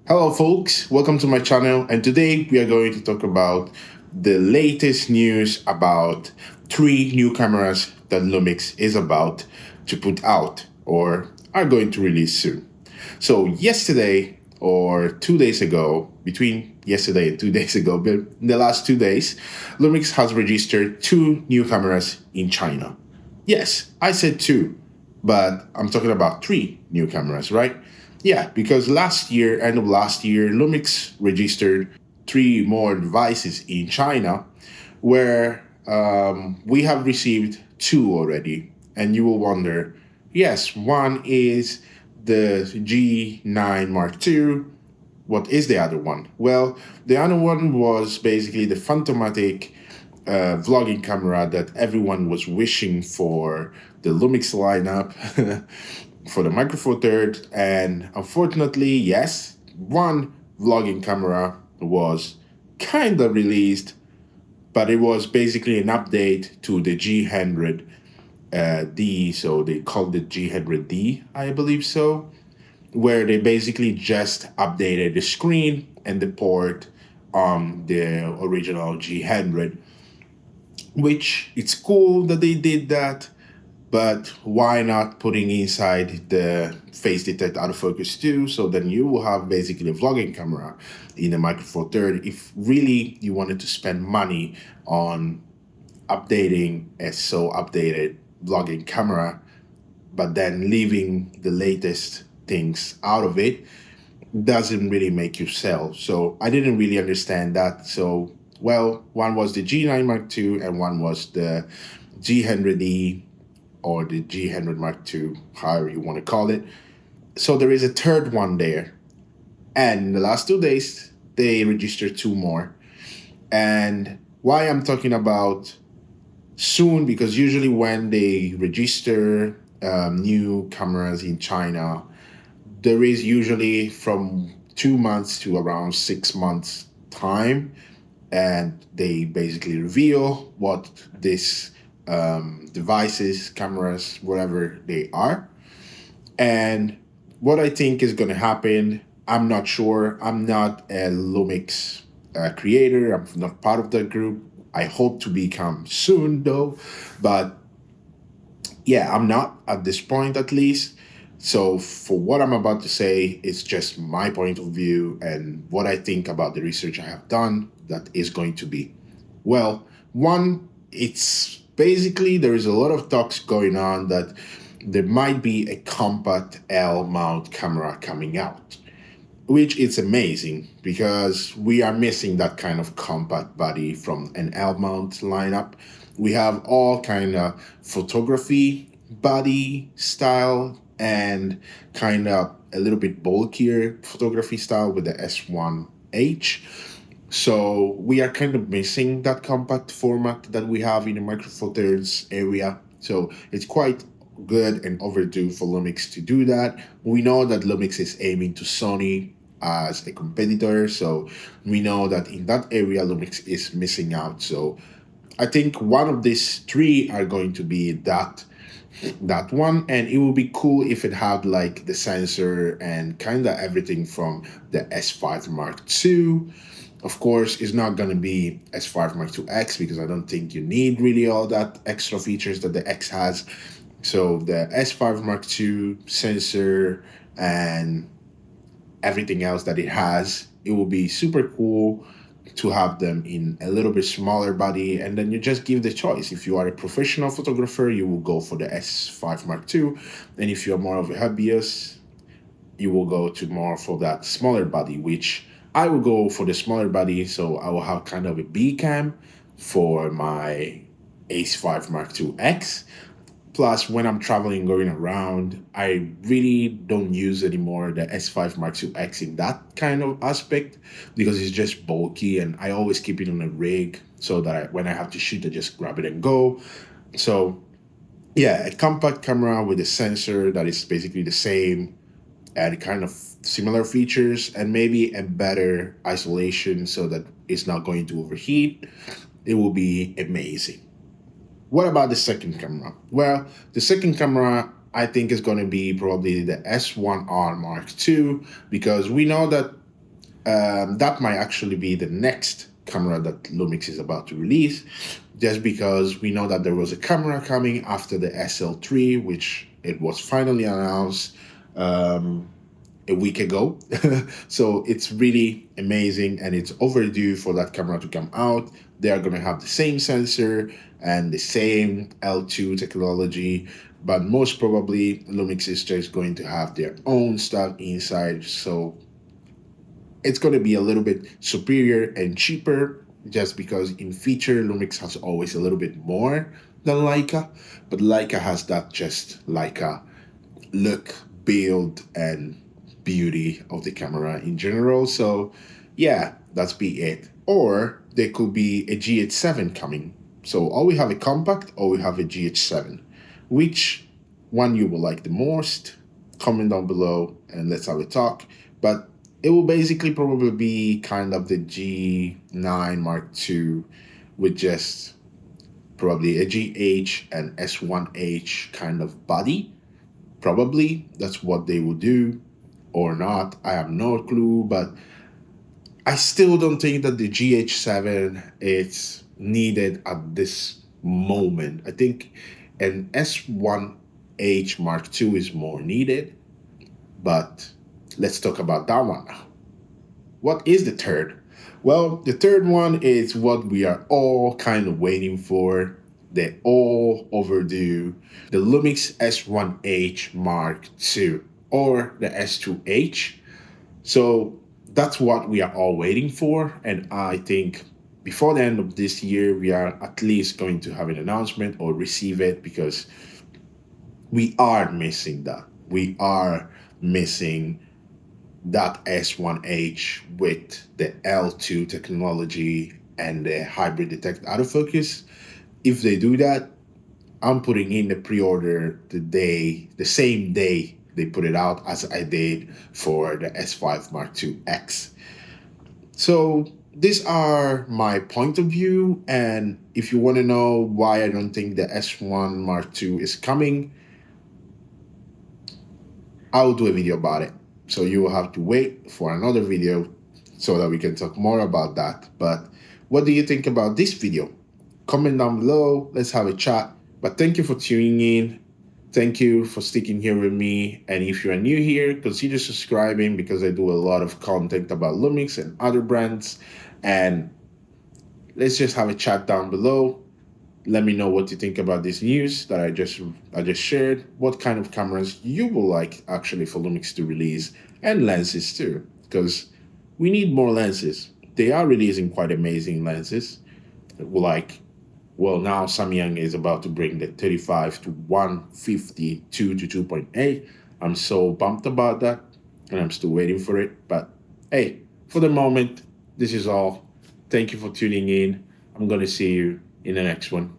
Hello, folks. Welcome to my channel. And today we are going to talk about the latest news about three new cameras that Lumix is about to put out or are going to release soon. So, yesterday or 2 days ago, between yesterday and 2 days ago, but in the last 2 days, Lumix has registered two new cameras in China. Yes, I said two, but I'm talking about three new cameras, right? Yeah, because last year, end of last year, Lumix registered three more devices in China, where we have received two already. And you will wonder, yes, one is the G9 Mark II. What is the other one? Well, the other one was basically the Phantomatic vlogging camera that everyone was wishing for the Lumix lineup for the Micro Four Third. And unfortunately, yes, one vlogging camera was kind of released, but it was basically an update to the G100 D, so they called it G100D, I believe so, where they basically just updated the screen and the port on the original G100, which it's cool that they did that, but why not putting inside the face detect autofocus too? So then you will have basically a vlogging camera in the Micro Four Third if really you wanted to spend money on updating a so updated vlogging camera, but then leaving the latest things out of it doesn't really make you sell. So I didn't really understand that. So, well, one was the G9 Mark II and one was the G100E or the G100 Mark II, however you want to call it. So there is a third one there. And in the last 2 days, they registered two more. And why I'm talking about soon, because usually when they register new cameras in China, there is usually from 2 months to around 6 months time, and they basically reveal what this devices, cameras, whatever they are. And what I think is going to happen, I'm not sure. I'm not a Lumix creator. I'm not part of that group. I hope to become soon, though. But yeah, I'm not at this point, at least. So for what I'm about to say, it's just my point of view and what I think about the research I have done that is going to be. Well, one, it's basically there is a lot of talks going on that there might be a compact L mount camera coming out, which is amazing because we are missing that kind of compact body from an L mount lineup. We have all kind of photography body style and kind of a little bit bulkier photography style with the S1H. So we are kind of missing that compact format that we have in the Micro Four Thirds area. So it's quite good and overdue for Lumix to do that. We know that Lumix is aiming to Sony as a competitor, so we know that in that area Lumix is missing out. So I think one of these three are going to be that one, and it would be cool if it had like the sensor and kind of everything from the S5 Mark II. Of course, it's not going to be S5 Mark II X because I don't think you need really all that extra features that the X has. So the S5 Mark II sensor and everything else that it has, it will be super cool to have them in a little bit smaller body, and then you just give the choice. If you are a professional photographer, you will go for the S5 Mark II, and if you're more of a hobbyist, you will go to more for that smaller body, which I will go for the smaller body, so I will have kind of a B cam for my Ace 5 Mark II X. Plus, when I'm traveling, going around, I really don't use anymore the S5 Mark II X in that kind of aspect because it's just bulky and I always keep it on a rig so that when I have to shoot, I just grab it and go. So, yeah, a compact camera with a sensor that is basically the same and kind of similar features and maybe a better isolation so that it's not going to overheat. It will be amazing. What about the second camera? Well, the second camera I think is going to be probably the S1R Mark II because we know that That might actually be the next camera that Lumix is about to release, just because we know that there was a camera coming after the SL3, which it was finally announced a week ago. So it's really amazing and it's overdue for that camera to come out. They are going to have the same sensor and the same L2 technology, but most probably Lumix is just going to have their own stuff inside. So it's going to be a little bit superior and cheaper, just because in feature Lumix has always a little bit more than Leica, but Leica has that just Leica look, build, and beauty of the camera in general. So yeah, that's be it. Or there could be a GH7 coming. So or we have a compact or we have a GH7. Which one you will like the most? Comment down below and let's have a talk. But it will basically probably be kind of the G9 Mark II with just probably a GH and S1H kind of body. Probably that's what they will do or not. I have no clue, but I still don't think that the GH7 is needed at this moment. I think an S1H Mark II is more needed, but let's talk about that one now. What is the third? Well, the third one is what we are all kind of waiting for. The all overdue, the Lumix S1H Mark II or the S2H. So that's what we are all waiting for. And I think before the end of this year, we are at least going to have an announcement or receive it, because we are missing that. We are missing that S1H with the L2 technology and the hybrid detect autofocus. If they do that, I'm putting in the pre-order the same day they put it out as I did for the S5 Mark II X. So these are my point of view, and if you want to know why I don't think the S1 Mark II is coming, I'll do a video about it. So you will have to wait for another video so that we can talk more about that. But what do you think about this video? Comment down below. Let's have a chat. But thank you for tuning in. Thank you for sticking here with me. And if you are new here, consider subscribing, because I do a lot of content about Lumix and other brands. And let's just have a chat down below. Let me know what you think about this news that I just shared. What kind of cameras you will like actually for Lumix to release, and lenses too, because we need more lenses. They are releasing quite amazing lenses. Like, well, now Samyang is about to bring the 35 to 150 2 to 2.8. I'm so pumped about that, and I'm still waiting for it. But hey, for the moment, this is all. Thank you for tuning in. I'm gonna see you in the next one.